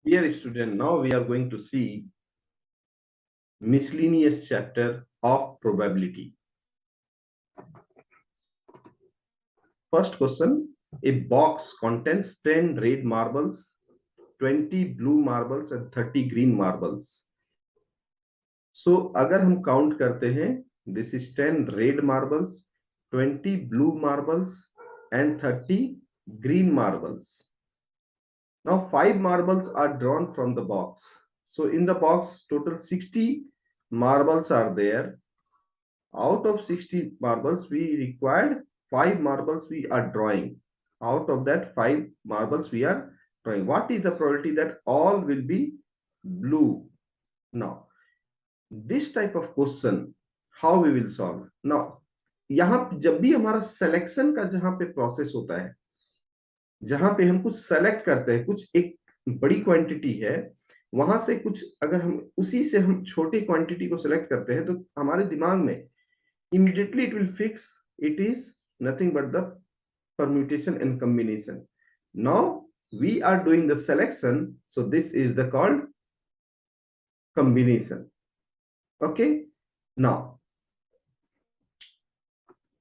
Dear student, now we are going to see miscellaneous chapter of probability. First question, a box contains 10 red marbles, 20 blue marbles and 30 green marbles. So अगर हम count करते हैं, this is 10 red marbles, 20 blue marbles and 30 green marbles. Now 5 marbles are drawn from the box. So in the box total 60 marbles are there. Out of 60 marbles, we required 5 marbles we are drawing. Out of that 5 marbles we are drawing. What is the probability that all will be blue? Now, this type of question, how we will solve? Now, यहाँ जब भी हमारा selection का जहां पे process होता है, जहां पे हम कुछ सेलेक्ट करते हैं, कुछ एक बड़ी क्वांटिटी है, वहां से कुछ अगर हम उसी से हम छोटी क्वांटिटी को सेलेक्ट करते हैं, तो हमारे दिमाग में immediately it will fix it is nothing but the permutation and combination. Now we are doing the selection, so this is the called combination. Okay, now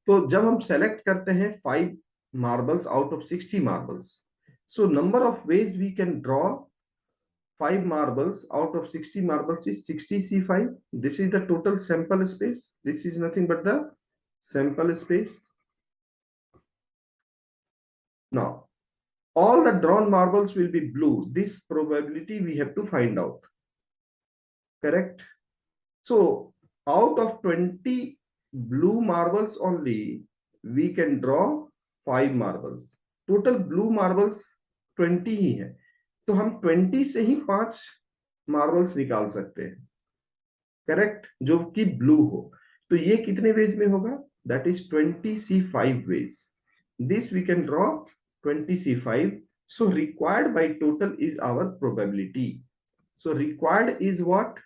तो जब हम सेलेक्ट करते हैं 5 marbles out of 60 marbles, so number of ways we can draw 5 marbles out of 60 marbles is 60C5. This is the total sample space. This is nothing but the sample space. Now, all the drawn marbles will be blue. This probability we have to find out. Correct? So, out of 20 blue marbles only, we can draw 5 marbles. Total blue marbles 20 ही है, तो हम 20 से ही 5 marbles निकाल सकते हैं. Correct, जो कि blue हो. तो ये कितने वेज में होगा? That is 20C5 ways. This we can draw 20C5. So required by total is our probability. So required is what?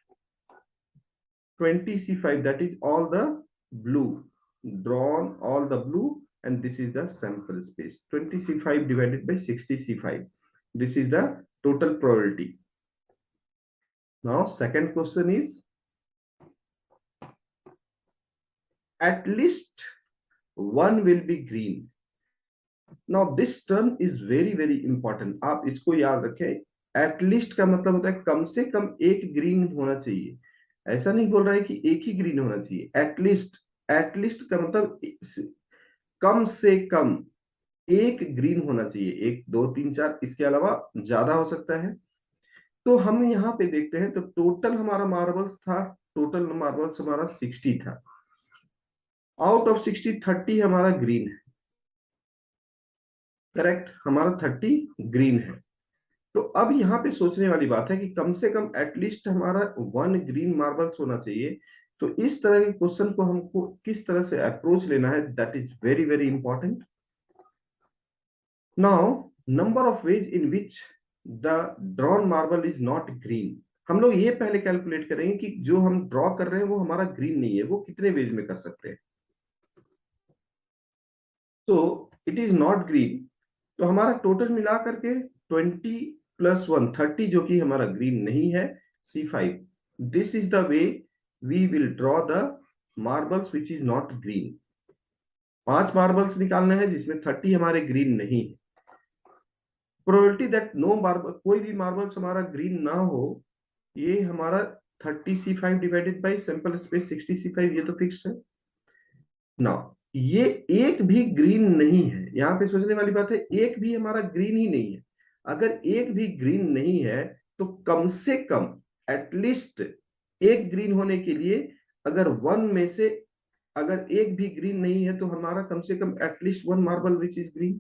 20C5, that is all the blue. Drawn all the blue, and this is the sample space. 20C5 divided by 60C5. This is the total probability. Now second question is, at least one will be green. Now this term is very important. आप इसको याद रखें. At least का मतलब होता है कम से कम एक ग्रीन होना चाहिए. ऐसा नहीं बोल रहा है कि एक ही ग्रीन होना चाहिए. At least का मतलब कम से कम एक ग्रीन होना चाहिए. 1 2 3 4, इसके अलावा ज्यादा हो सकता है. तो हम यहाँ पे देखते हैं, तो टोटल हमारा मार्बल्स था, टोटल मार्बल्स हमारा 60 था. आउट ऑफ 60 30 हमारा ग्रीन है. करेक्ट, हमारा 30 ग्रीन है. तो अब यहाँ पे सोचने वाली बात है कि कम से कम एटलीस्ट हमारा 1 ग्रीन मार्बल्स होना चाहिए. तो इस तरह के क्वेश्चन को हमको किस तरह से अप्रोच लेना है, that is very important. Now number of ways in which the drawn marble is not green. हम लोग ये पहले कैलकुलेट करेंगे कि जो हम ड्रॉ कर रहे हैं वो हमारा ग्रीन नहीं है, वो कितने वेज में कर सकते हैं. तो इट इज नॉट ग्रीन, तो हमारा टोटल मिला करके 20 + 1 30, जो कि हमारा ग्रीन नहीं है, C5. This is the way we will draw the marbles which is not green. 5 marbles निकालना है जिसमें 30 हमारे ग्रीन नहीं है. प्रोबेबिलिटी दैट नो मार्बल, कोई भी मार्बल्स हमारा ग्रीन ना हो, ये हमारा 30C5 divided by sample space 60C5, ये तो फिक्स है. ना ये एक भी ग्रीन नहीं है. यहाँ पे सोचने वाली बात है, एक भी हमारा ग्रीन ही नहीं है. अगर एक भी ग्रीन नहीं है, तो कम से कम एटलीस्ट एक ग्रीन होने के लिए, अगर 1 में से अगर एक भी ग्रीन नहीं है, तो हमारा कम से कम at least 1 marble which is green.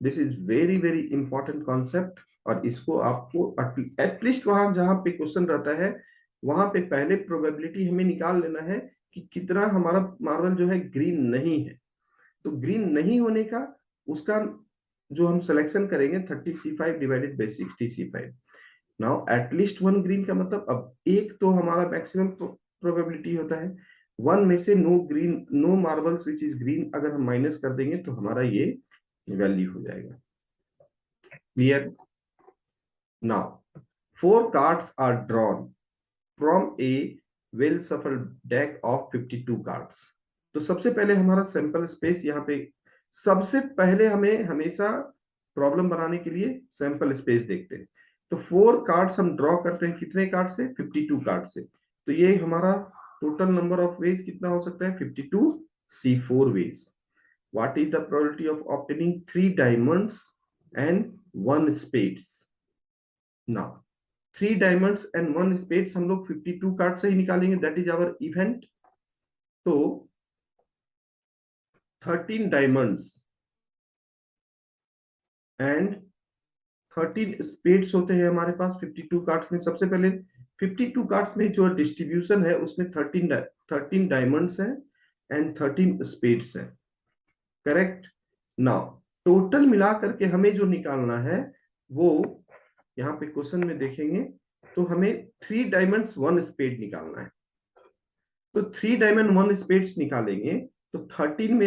This is very important concept. और इसको आपको एटलीस्ट वहां जहां पे क्वेश्चन रहता है, वहां पे पहले प्रोबेबिलिटी हमें निकाल लेना है कि कितना हमारा मार्बल जो है ग्रीन नहीं है. तो ग्रीन नहीं होने का उसका जो हम सिलेक्शन करेंगे 30C5 divided by 60C5. Now at least 1 green का मतलब, अब एक तो हमारा मैक्सिमम प्रोबेबिलिटी होता है. 1 में से no green, no marbles which is green, अगर हम माइनस कर देंगे तो हमारा ये वैल्यू हो जाएगा. Clear? Now, 4 cards are drawn from a well shuffled deck of 52 cards. तो सबसे पहले हमारा सैंपल स्पेस यहाँ पे, सबसे पहले हमें हमेशा प्रॉब्लम बनाने के लिए सैंपल स्पेस देखते हैं। तो 4 कार्ड्स हम ड्रॉ करते हैं, कितने कार्ड से? 52 कार्ड से। तो ये हमारा टोटल नंबर ऑफ वेज कितना हो सकता है? 52 C4 ways. What is the probability of obtaining 3 diamonds and 1 spades? Now, 3 diamonds and 1 spades हम लोग 52 कार्ड से ही निकालेंगे, दैट इज आवर इवेंट। तो 13 diamonds एंड 13 स्पेड्स होते हैं हमारे पास 52 कार्ड्स में। सबसे पहले 52 कार्ड्स में जो डिस्ट्रीब्यूशन है उसमें 13 डायमंड्स हैं एंड 13 स्पेड्स हैं, करेक्ट। नाउ टोटल मिला करके हमें जो निकालना है वो यहाँ पे क्वेश्चन में देखेंगे तो हमें 3 डायमंड्स 1 स्पेड निकालना है। तो 3 डायमंड 1 स्पेड्स निकालेंगे तो 13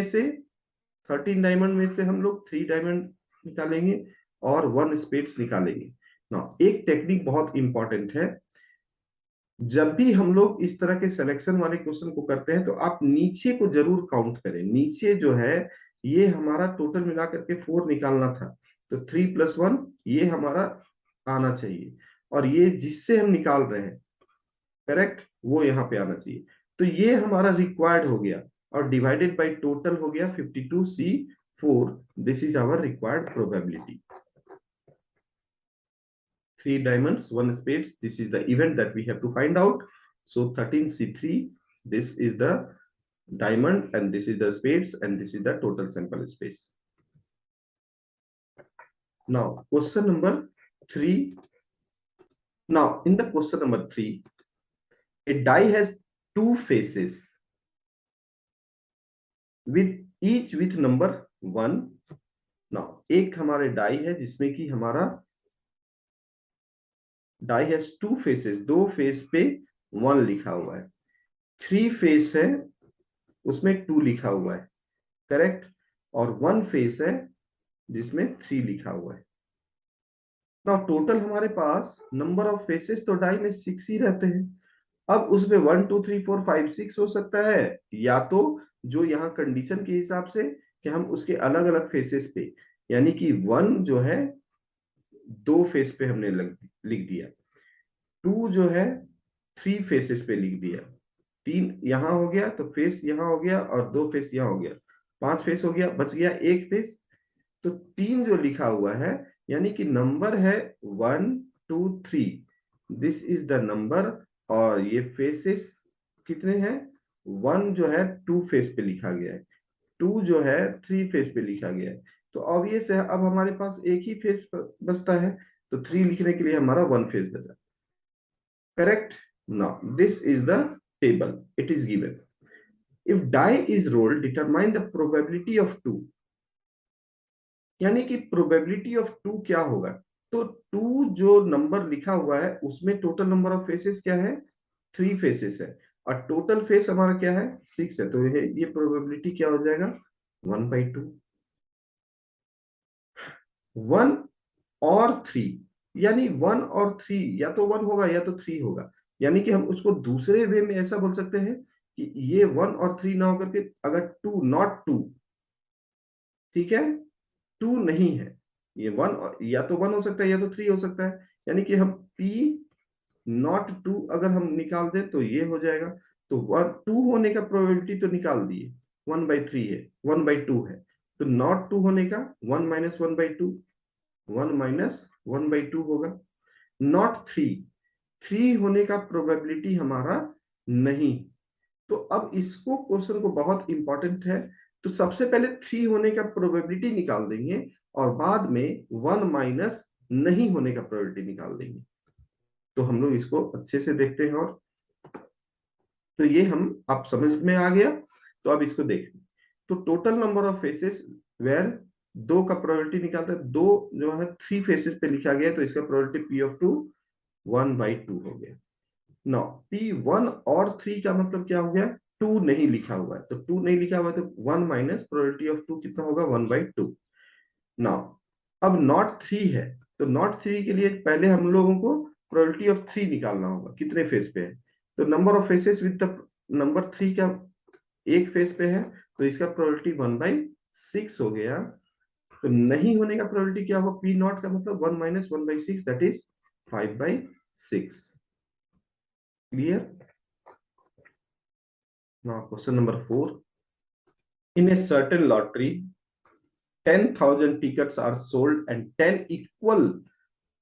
डायमंड में से हम लोग 3 डायमंड निकालेंगे और 1 स्पेड्स निकालेंगे। ना एक टेक्निक बहुत इंपॉर्टेंट है, जब भी हम लोग इस तरह के सिलेक्शन वाले क्वेश्चन को करते हैं तो आप नीचे को जरूर काउंट करें। नीचे जो है ये हमारा टोटल मिला करके 4 निकालना था, तो 3 + 1 ये हमारा आना चाहिए, और ये जिससे हम निकाल रहे हैं करेक्ट वो यहाँ पे आना चाहिए। तो ये हमारा रिक्वायर्ड हो गया और डिवाइडेड बाय टोटल हो गया 52 C4। This is our required probability. 3 diamonds 1 spades, this is the event that we have to find out. So 13 C3, this is the diamond and this is the spades and this is the total sample space. Now question number 3. Now in the question number 3, a die has 2 faces with each with number 1. Now एक हमारे die है जिसमें कि हमारा die has 2 faces, 2 face पे 1 लिखा हुआ है, 3 फेस है उसमें 2 लिखा हुआ है, करेक्ट, और 1 फेस है जिसमें 3 लिखा हुआ है। ना टोटल हमारे पास नंबर ऑफ फेसेस तो डाई में 6 ही रहते हैं। अब उसमें 1 2 3 4 5 6 हो सकता है, या तो जो यहाँ कंडीशन के हिसाब से कि हम उसके अलग अलग फेसेस पे, यानी कि 1 जो है 2 फेस पे हमने लिख दिया, 2 जो है 3 फेसेस पे लिख दिया, 3 यहां हो गया तो फेस यहां हो गया और 2 फेस यहां हो गया, 5 फेस हो गया, बच गया 1 फेस। तो 3 जो लिखा हुआ है यानी कि नंबर है 1 2 3, दिस इज द नंबर, और ये फेसेस कितने हैं? 1 जो है 2 फेस पे लिखा गया है, 2 जो है 3 फेस पे लिखा गया है। तो ऑब्वियस है अब हमारे पास एक ही फेस बचता है, तो 3 लिखने के लिए हमारा 1 फेस बचा, correct. Now this is the table, it is given. If die is rolled, determine the probability of 2, यानी कि probability of 2 क्या होगा? तो 2 जो नंबर लिखा हुआ है उसमें टोटल नंबर ऑफ फेसेस क्या है? 3 फेसेस है, और टोटल फेस हमारा क्या है? 6 है, तो ये प्रोबेबिलिटी क्या हो जाएगा? 1/2। 1 और 3, यानी 1 और 3 या तो 1 होगा या तो 3 होगा, यानी कि हम उसको दूसरे वे में ऐसा बोल सकते हैं कि ये 1 और 3 ना होकर के अगर 2 नॉट 2, ठीक है, 2 नहीं है, ये 1 या तो 1 हो सकता है या तो 3 हो सकता है, यानी कि हम P नॉट 2 अगर हम निकाल दें तो ये हो जाएगा। तो 2 होने का प्रोबेबिलिटी तो निकाल दिए, 1/3 है, 1/2 है, तो नॉट 2 होने का 1 - 1/2, 1 - 1/2 होगा। नॉट 3 होने का प्रोबेबिलिटी हमारा नहीं। तो अब इसको क्वेश्चन को बहुत इंपॉर्टेंट है, तो सबसे पहले 3 होने का प्रोबेबिलिटी निकाल देंगे और बाद में 1 माइनस नहीं होने का प्रोबेबिलिटी निकाल देंगे। तो हम लोग इसको अच्छे से देखते हैं, और तो ये हम आप समझ में आ गया। तो अब इसको देखें, तो total number of faces where 2 का प्रोबेबिलिटी निकालते हैं, 2 जो है 3 फेसेस पे लिखा गया तो इसका प्रोबेबिलिटी P of 2 1/2 हो गया। नो P1 और 3 का मतलब क्या हो गया? 2 नहीं लिखा हुआ है, तो 2 नहीं लिखा हुआ है तो 1 माइनस प्रोबेबिलिटी ऑफ 2 कितना होगा? 1/2। नाउ अब नॉट 3 है तो नॉट 3 के लिए पहले हम लोगों को प्रोबेबिलिटी ऑफ 3 निकालना होगा, कितने फेस पे है। तो number of faces with the number 3 का एक फेस पे है, तो इसका प्रोबेबिलिटी 1/6 हो गया। तो नहीं होने का प्रोबेबिलिटी क्या होगा, पी नॉट का मतलब 1 - 1/6, that is 5/6। Clear. Now question number 4, in a certain lottery 10,000 tickets are sold and 10 equal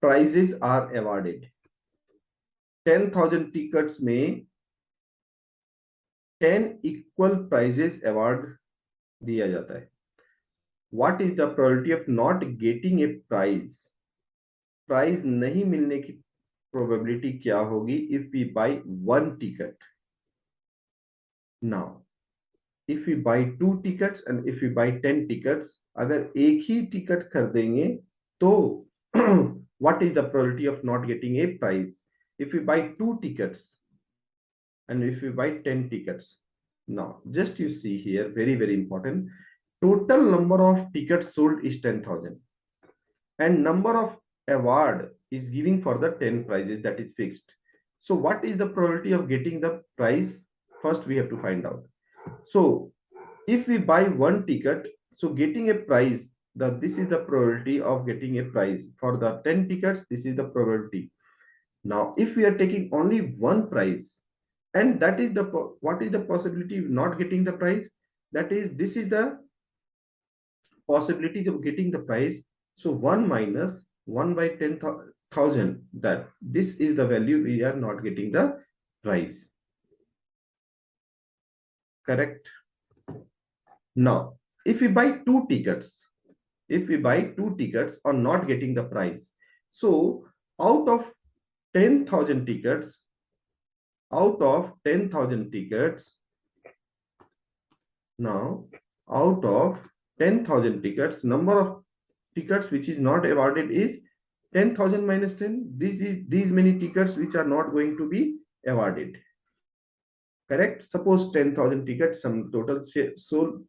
prizes are awarded। 10,000 tickets में 10 equal prizes award दिया जाता है। What is the probability of not getting a prize? Prize नहीं मिलने की probability क्या होगी if we buy 1 ticket। Now if we buy 2 tickets and if we buy 10 tickets, अगर एक ही टिकट खरीदेंगे तो what is the probability of not getting a prize if we buy 2 tickets and if we buy 10 tickets? Now just you see here, very very important, total number of tickets sold is 10,000 and number of award is giving for the 10 prizes, that is fixed. So what is the probability of getting the prize? First we have to find out. So if we buy 1 ticket, so getting a prize, this is the probability of getting a prize for the 10 tickets, this is the probability. Now if we are taking only one prize, and that is the what is the possibility of not getting the prize, that is this is the possibility of getting the prize. So 1 minus 1/10,000, that this is the value we are not getting the prize. Correct. Now if we buy 2 tickets, if we buy 2 tickets or not getting the prize, so out of 10,000 tickets, out of 10,000 tickets, now out of 10,000 tickets, number of tickets which is not awarded is 10,000 minus 10. These many tickets which are not going to be awarded. Correct. Suppose 10,000 tickets some total sold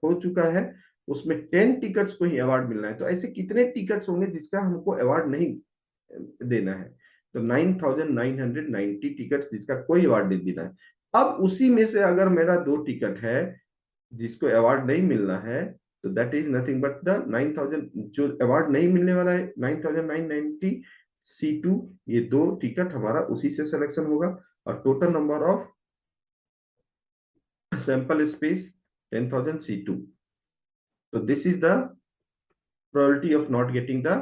हो चुका है, उसमें 10 tickets को ही award मिलना है। तो ऐसे कितने टिकट्स होंगे जिसका हमको अवार्ड नहीं देना है? तो 9,990 टिकट्स जिसका कोई अवार्ड नहीं देना है। अब उसी में से अगर मेरा 2 टिकट है जिसको अवार्ड नहीं मिलना है, तो that is nothing but the 9,000 जो अवार्ड नहीं मिलने वाला है 9,990 C2, ये 2 टिकट हमारा उसी से सिलेक्शन होगा। और total number of sample space 10,000 C2. So this is the probability of not getting the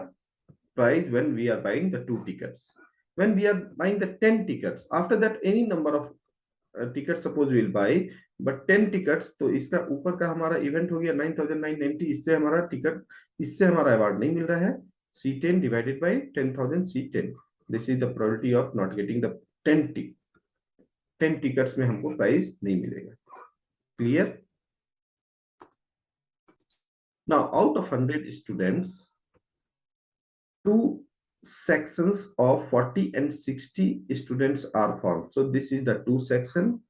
prize when we are buying the 2 tickets. When we are buying the 10 tickets, after that any number of tickets suppose we will buy, but 10 tickets, तो इसका ऊपर का हमारा event हो गया 9,990, इससे हमारा ticket, इससे हमारा अवार्ड नहीं मिल रहा है। C10 divided by 10,000 C10. This is the probability of not getting the 10 tickets में हमको प्राइज नहीं मिलेगा। Clear? Now out of 100 students, 2 sections of 40 and 60 students are formed. So this is the 2 section,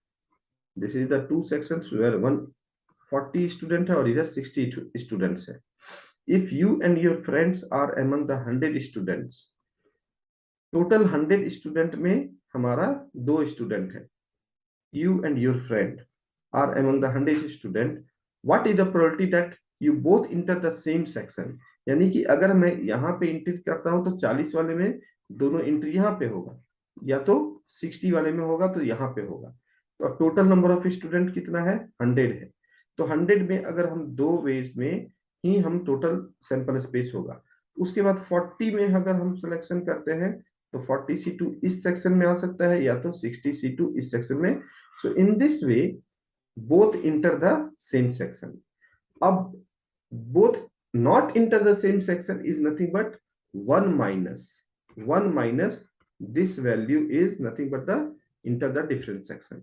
this is the 2 sections where 140 student है और इधर 60 students है। If you and your friends are among the 100 students, total 100 student में हमारा 2 student है। You and your friend are among the 100 student, what is the probability that you both enter the same section? यानी कि अगर मैं यहाँ पे entry करता हूं तो 40 वाले में दोनों एंट्री यहाँ पे होगा, या तो 60 वाले में होगा तो यहाँ पे होगा। तो टोटल नंबर ऑफ स्टूडेंट कितना है? 100 है। तो 100 में अगर हम 2 वेज में ही हम टोटल सैंपल स्पेस होगा। उसके बाद 40 में अगर हम सिलेक्शन करते हैं तो 40 C2 इस सेक्शन में आ सकता है, या तो 60 C2 इस सेक्शन में। So in this way both enter the same section. अब both not enter the same section is nothing but 1 minus this value is nothing but the enter the different section.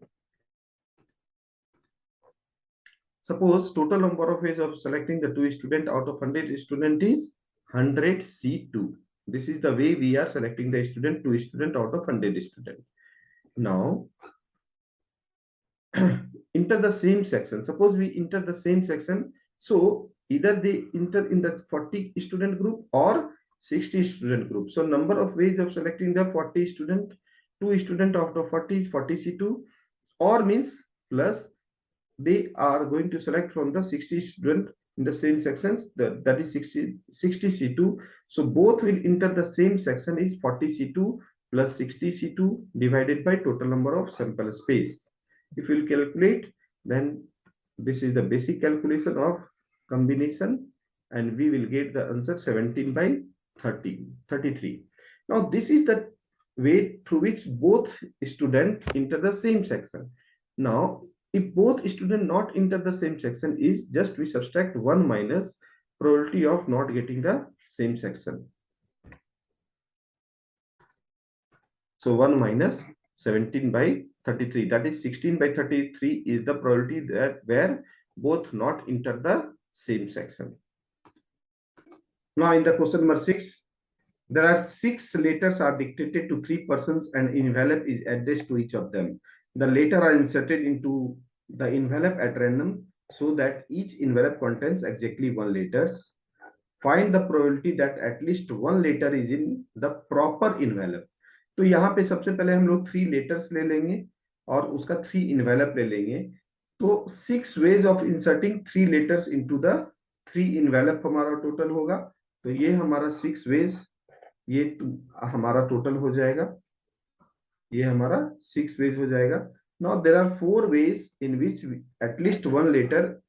Suppose total number of ways of selecting the 2 student out of 100 student is 100 C2. This is the way we are selecting the student, 2 student out of 100 student. Now enter the same section. Suppose we enter the same section, so either they enter in the 40 student group or 60 student group. So number of ways of selecting the 40 student, 2 student out of 40 is 40C2, or means plus they are going to select from the 60 student in the same sections, that is 60C2. So both will enter the same section is 40C2 plus 60C2 divided by total number of sample space. If you will calculate, then this is the basic calculation of combination, and we will get the answer 17 by 33. Now this is the way through which both students enter the same section. Now if both students not enter the same section is just we subtract 1 minus probability of not getting the same section. So 1 minus 17 by 33, that is 16 by 33 is the probability that where both not enter the same section. Now in the question number 6, there are 6 letters are dictated to 3 persons and envelope is addressed to each of them. The letter are inserted into the envelope at random so that each envelope contains exactly 1 letters. Find the probability that at least 1 letter is in the proper envelope. तो यहाँ पे सबसे पहले हम लोग 3 letters ले लेंगे और उसका 3 इन्वेलप ले लेंगे. तो 6 ways of inserting 3 letters into the 3 envelope हमारा टोटल होगा. तो ये हमारा 6 ways, ये हमारा टोटल हो जाएगा. ये हमारा 6 ways हो जाएगा. Now there are 4 ways in which at least 1 letter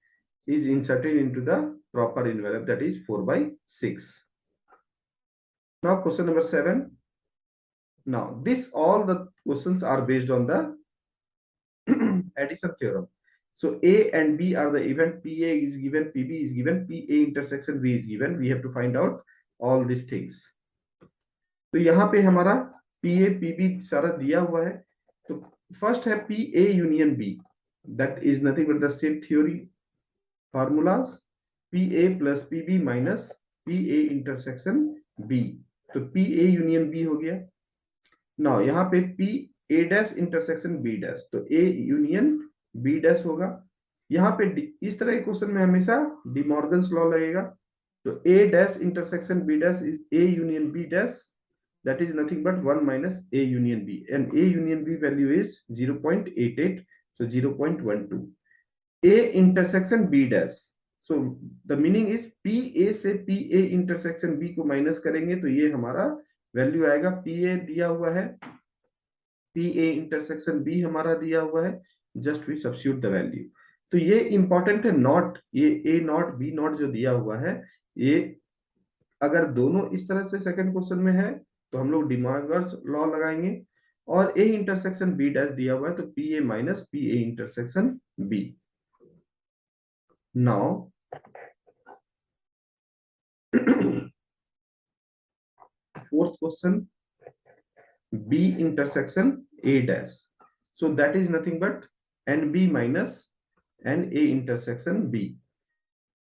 is inserted into the proper envelope, that is 4 by 6. Now question number 7. Now this all the questions are based on the addition theorem. So A and B are the event, PA is given, PB is given, PA intersection B is given. We have to find out all these things. तो यहाँ पे हमारा PA PB सारा दिया हुआ है. तो first है PA union B, that is nothing but the same theory formulas. PA plus PB minus PA intersection B. तो PA union B हो गया. Now यहाँ पे PA dash intersection B dash, तो A union B dash होगा. यहाँ पे इस तरह के क्वेश्चन में हमेशा डिमॉर्गन्स लॉ लगेगा. तो A dash intersection B dash is A union B dash, that is nothing but 1 minus A union B, and A union B value is 0.88, so 0.12. A intersection B dash, so the meaning is PA से PA intersection B को minus करेंगे तो ये हमारा value आएगा. PA दिया हुआ है, PA intersection B हमारा दिया हुआ है, just we substitute the value. तो ये इंपॉर्टेंट है. नॉट ये A नॉट B नॉट जो दिया हुआ है, ये अगर दोनों इस तरह से सेकंड क्वेश्चन में है तो हम लोग डिमॉर्गन्स लॉ लगाएंगे. और A इंटरसेक्शन B डैश दिया हुआ है तो PA minus PA intersection B. Now fourth question, B intersection A dash, so that is nothing but NB minus NA intersection B.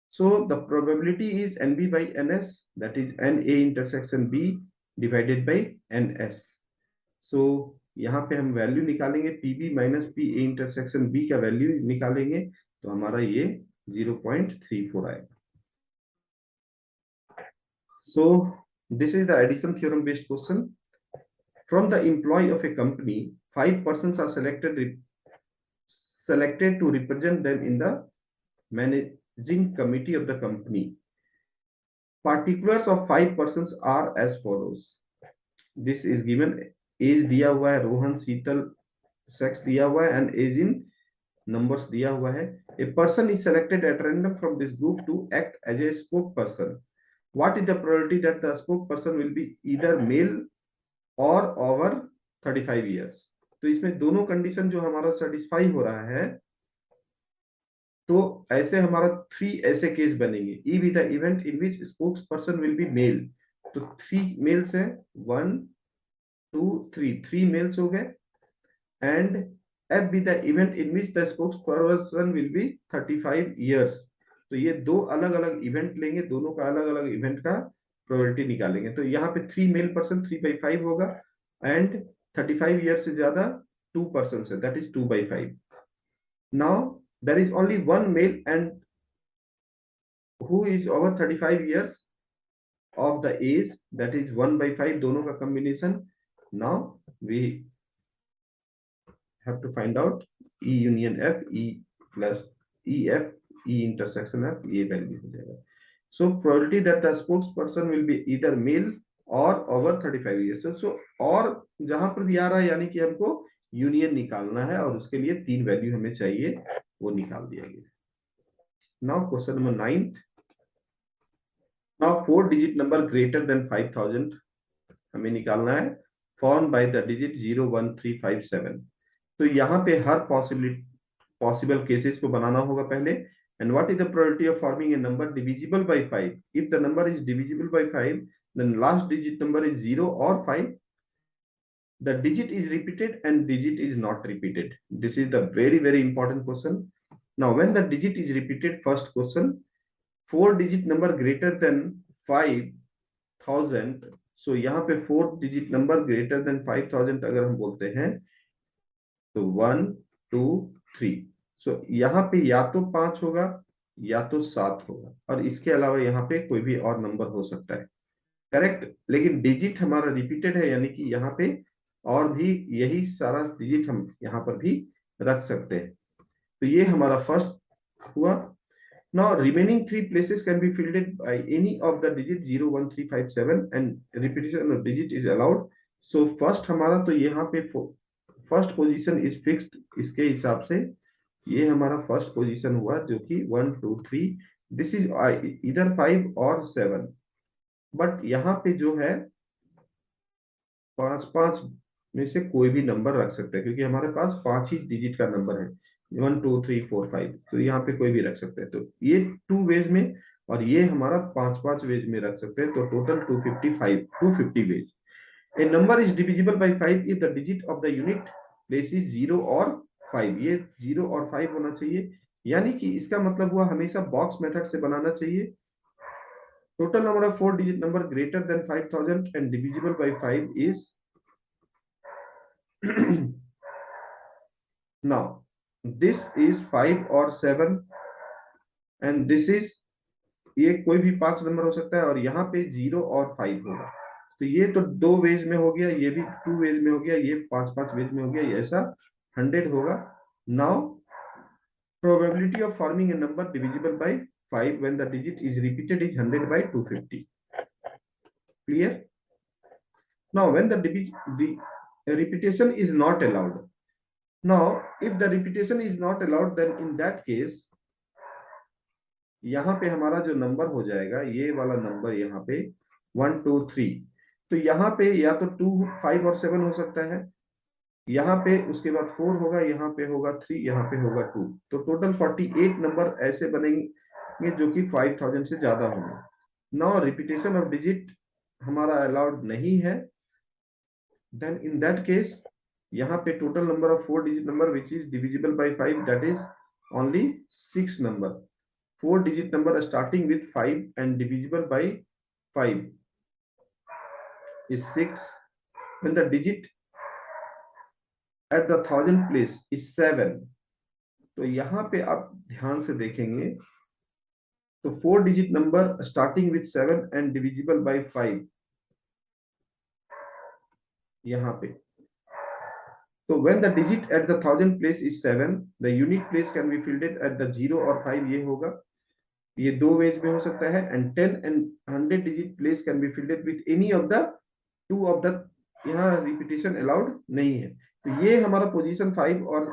So the probability is NB by NS, that is NA intersection B divided by NS. So यहाँ पे हम value निकालेंगे, PB minus PA intersection B का value निकालेंगे तो हमारा ये 0.34 आएगा. So this is the addition theorem based question. From the employee of a company, 5 persons are selected to represent them in the managing committee of the company. Particulars of 5 persons are as follows. This is given. Age दिया हुआ है, रोहन शीतल, sex दिया हुआ है, and age in numbers दिया हुआ है. A person is selected at random from this group to act as a spokesperson. What is the probability that the spokesperson will be either male or over 35 years? तो इसमें दोनों condition जो हमारा satisfy हो रहा है, तो ऐसे हमारा 3 ऐसे केस बनेंगे. E be the event in which spokesperson will be male, तो 3 मेल्स है, 1 2 3, 3 मेल्स हो गए. And F be the event in which the spokesperson will be 35 years. तो ये दो अलग अलग इवेंट लेंगे, दोनों का अलग अलग इवेंट का प्रोबेबिलिटी निकालेंगे. तो यहाँ पे 3 मेल पर्सन 3/5 होगा, एंड 35 ईयर से ज्यादा 2 पर्सन है, that is 2/5. Now there is only 1 male and who is over 35 years, of the A's, that is 1/5, दोनों का combination. Now we have to find out E union F, E plus E F, E intersection F, ये value हो जाएगा. So probability that the spokesperson will be either male or over 35 years. So और जहां पर भी आ रहा है यानी कि हमको यूनियन निकालना है और उसके लिए 3 वैल्यू हमें चाहिए, वो निकाल दिया गया. Now question number 9. Now 4 digit number greater than 5000 हमें निकालना है, formed by the digit 0, 1, 3, 5, 7. तो यहाँ पे हर possible cases को बनाना होगा पहले. And what is the probability of forming a number divisible by 5? If the number is divisible by 5, then last digit number is 0 or 5. The digit is repeated and digit is not repeated. This is the very, very important question. Now, when the digit is repeated, first question, 4 digit number greater than 5000. So यहाँ पे 4 digit number greater than 5000 अगर हम बोलते हैं तो 1, 2, 3. So यहाँ पे या तो 5 होगा या तो 7 होगा और इसके अलावा यहाँ पे कोई भी और नंबर हो सकता है. करेक्ट. लेकिन डिजिट हमारा रिपीटेड है यानी कि यहाँ पे और भी यही सारा डिजिट हम यहाँ पर भी रख सकते हैं. तो ये हमारा फर्स्ट हुआ. Now remaining 3 places can be filled by any of the digit 0, 1, 3, 5, 7 and repetition of digit is allowed. So first हमारा तो यहाँ पे फर्स्ट पोजीशन इज फिक्स्ड. इसके हिसाब से ये हमारा फर्स्ट पोजीशन हुआ जो कि 1, 2, 3. दिस इज इधर 5 और 7. बट यहाँ पे जो है 5 में से कोई भी नंबर रख सकते हैं क्योंकि हमारे पास 5 ही डिजिट का नंबर है, 1, 2, 3, 4, 5. तो यहाँ पे कोई भी रख सकते हैं. तो ये 2 वेज में और ये हमारा 5 वेज में रख सकते हैं. तो total 250 ways. A number is divisible by 5 if the digit of the unit place is 0 और 5. ये 0 और 5 होना चाहिए. यानी कि इसका मतलब हुआ हमेशा बॉक्स मेथड से बनाना चाहिए. Total number of 4 digit number greater than 5000 and divisible by 5 is now this is 5 or 7 and this is ये कोई भी 5 नंबर हो सकता है और यहाँ पे 0 और 5 होगा. तो ये तो 2 वेज में हो गया, ये भी 2 वेज में हो गया, ये 5 वेज में हो गया. ये ऐसा 100 होगा. Now probability of forming a number divisible by 5 when the digit is repeated is 100 by 250. Clear? Now when the repetition is not allowed. Now if the repetition is not allowed then in that case यहाँ पे हमारा जो number हो जाएगा ये वाला number यहाँ पे 1, 2, 3. तो यहाँ पे या तो 2, 5 और 7 हो सकता है. यहाँ पे उसके बाद 4 होगा, यहाँ पे होगा 3, यहाँ पे होगा 2. तो टोटल 48 नंबर ऐसे बनेंगे जो कि 5000 से ज्यादा होंगे. नाउ रिपीटेशन ऑफ डिजिट हमारा अलाउड नहीं है. देन इन दैट केस यहाँ पे total number of 4 digit number which is divisible by 5 that is only 6 number. 4 digit number starting with 5 and divisible by 5 is 6. When the digit at the 1000 place is 7. तो यहाँ पे आप ध्यान से देखेंगे तो 4 digit number starting with 7 and divisible by 5 यहाँ पे. तो when the digit at the 1000 place is 7, the unique place can be filled at the 0 और 5. ये होगा, ये 2 वेज में हो सकता है. And 10 and 100 digit place can be filled with any of the 2 of the. यहाँ रिपीटेशन अलाउड नहीं है. तो ये हमारा पोजीशन 5 और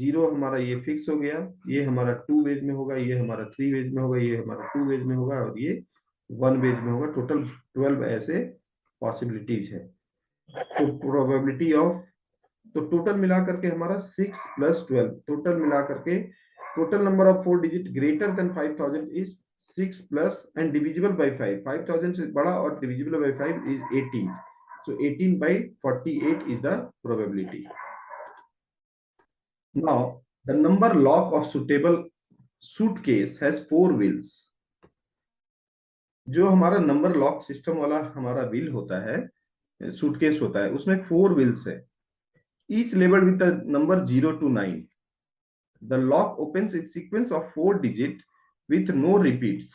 0 हमारा ये फिक्स हो गया. ये हमारा 2 वेज में होगा, ये हमारा 3 वेज में होगा, ये हमारा 2 वेज में होगा और ये 1 वेज में होगा. टोटल 12 ऐसे पॉसिबिलिटीज है. तो प्रोबेबिलिटी ऑफ, तो टोटल मिला करके हमारा 6 + 12, टोटल मिला करके total number of 4 digit greater than 5000 is 6 plus and divisible by 5. 5000 से बड़ा और divisible by 5 is 18. So 18 by 48 is the probability. Now the number lock of suitable suitcase has 4 wheels. जो हमारा नंबर लॉक सिस्टम वाला हमारा wheel होता है, suitcase होता है, उसमें 4 व्हील्स है. Each labeled with the number 0 to 9. The lock opens in sequence of 4 digit with no repeats.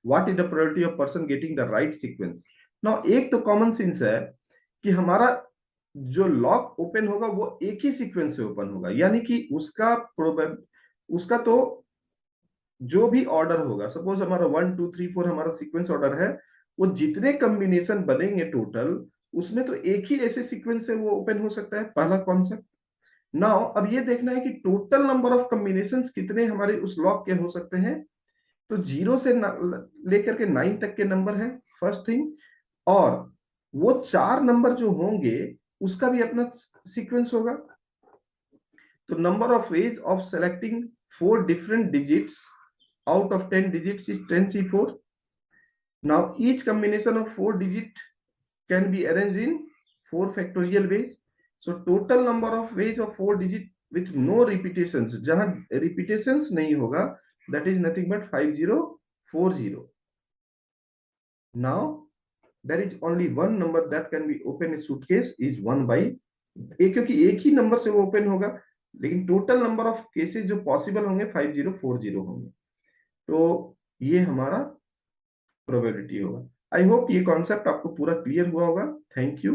What is the probability of person getting the right sequence. Now एक तो कॉमन सेंस है कि हमारा जो लॉक ओपन होगा वो एक ही sequence से ओपन होगा, यानी कि उसका तो जो भी ऑर्डर होगा, सपोज हमारा 1 2 3 4 हमारा सीक्वेंस ऑर्डर है, वो जितने कॉम्बिनेशन बनेंगे टोटल, उसमें तो एक ही ऐसे सीक्वेंस से वो ओपन हो सकता है, पहला कॉन्सेप्ट। नाउ अब ये देखना है कि टोटल नंबर ऑफ कॉम्बिनेशंस कितने हमारे उस लॉक के हो सकते हैं। तो 0 से लेकर के 9 तक के नंबर है फर्स्ट थिंग, और वो 4 नंबर जो होंगे उसका भी अपना सीक्वेंस होगा। तो number of ways of selecting 4 different digits out of 10 digits is 10C4. Now each combination of 4 digit can be arranged in 4 factorial ways. So total number of ways of 4 digit with no repetitions, जहां repetitions नहीं होगा, that is nothing but 5040. Now there is only one number that can be open a suitcase is 1 by एक, क्योंकि एक ही number से वो open होगा, लेकिन टोटल नंबर ऑफ केसेस जो पॉसिबल होंगे 5040 होंगे। तो ये हमारा प्रोबेबिलिटी होगा। आई होप ये कॉन्सेप्ट आपको पूरा क्लियर हुआ होगा। Thank you.